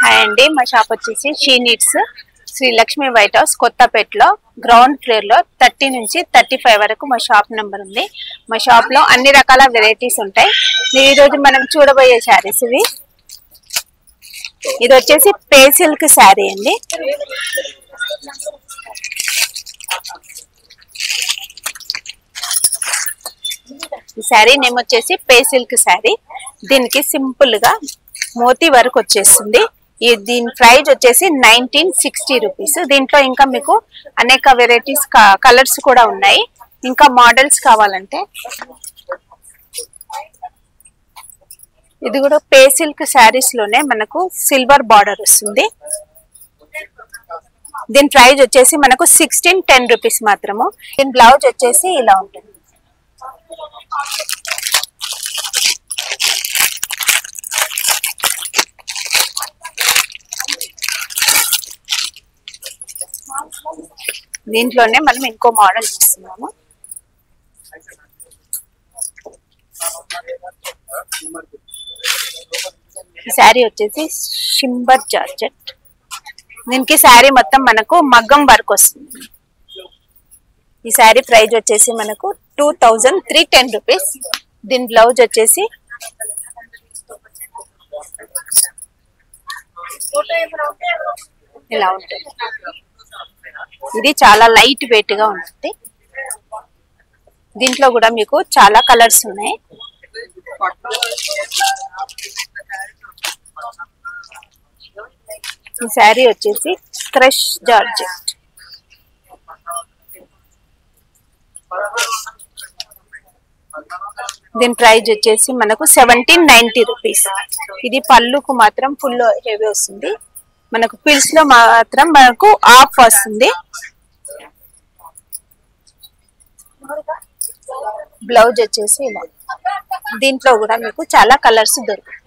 Hi అండి, మా shop వచ్చేసి she needs Shri Lakshmi white house కొత్తపేటలో గ్రౌండ్ ఫ్లోర్ లో 30 నుంచి 35 వరకు మా షాప్ నెంబర్ ఉంది. మా షాప్ లో అన్ని రకాల వెరైటీస్ ఉంటాయి. ఈ రోజు మనం చూడబోయే శారీస్ ఇది వచ్చేసి పే సిల్క్ శారీ అండి. ఈ శారీ నేమ్ వచ్చేసి పే సిల్క్ శారీ. దీనికి సింపుల్ గా మోతీ వర్క్ వచ్చేస్తుంది. దీని ప్రైస్ వచ్చేసి 1960 రూపీస్. దీంట్లో ఇంకా మీకు అనేక వెరైటీస్ కలర్స్ కూడా ఉన్నాయి. ఇంకా మోడల్స్ కావాలంటే ఇది కూడా పే సిల్క్ శారీస్ లోనే మనకు సిల్వర్ బార్డర్ వస్తుంది. దీని ప్రైస్ వచ్చేసి మనకు 1610 రూపీస్ మాత్రము. దీని బ్లౌజ్ వచ్చేసి ఇలా ఉంటుంది. దీంట్లోనే మనం ఇంకో మోడల్ చూస్తున్నాము. ఈ శారీ వచ్చేసి షింబర్ జార్జెట్. దీనికి శారీ మొత్తం మనకు మగ్గం వర్క్ వస్తుంది. ఈ శారీ ప్రైస్ వచ్చేసి మనకు 2310 రూపీస్. దీని బ్లౌజ్ వచ్చేసి ఇలా ఉంటుంది. ఇది చాలా లైట్ వెయిట్ గా ఉంటుంది. దీంట్లో కూడా మీకు చాలా కలర్స్ ఉన్నాయి. ఈ శారీ వచ్చేసి క్రష్ జార్జెట్. దీని ప్రైస్ వచ్చేసి మనకు 1790 రూపీస్. ఇది పళ్ళుకు మాత్రం ఫుల్ హెవీ వస్తుంది. మనకు పిల్స్ లో మాత్రం మనకు ఆఫ్ వస్తుంది. బ్లౌజ్ వచ్చేసి ఇలా. దీంట్లో కూడా మీకు చాలా కలర్స్ దొరుకుతాయి.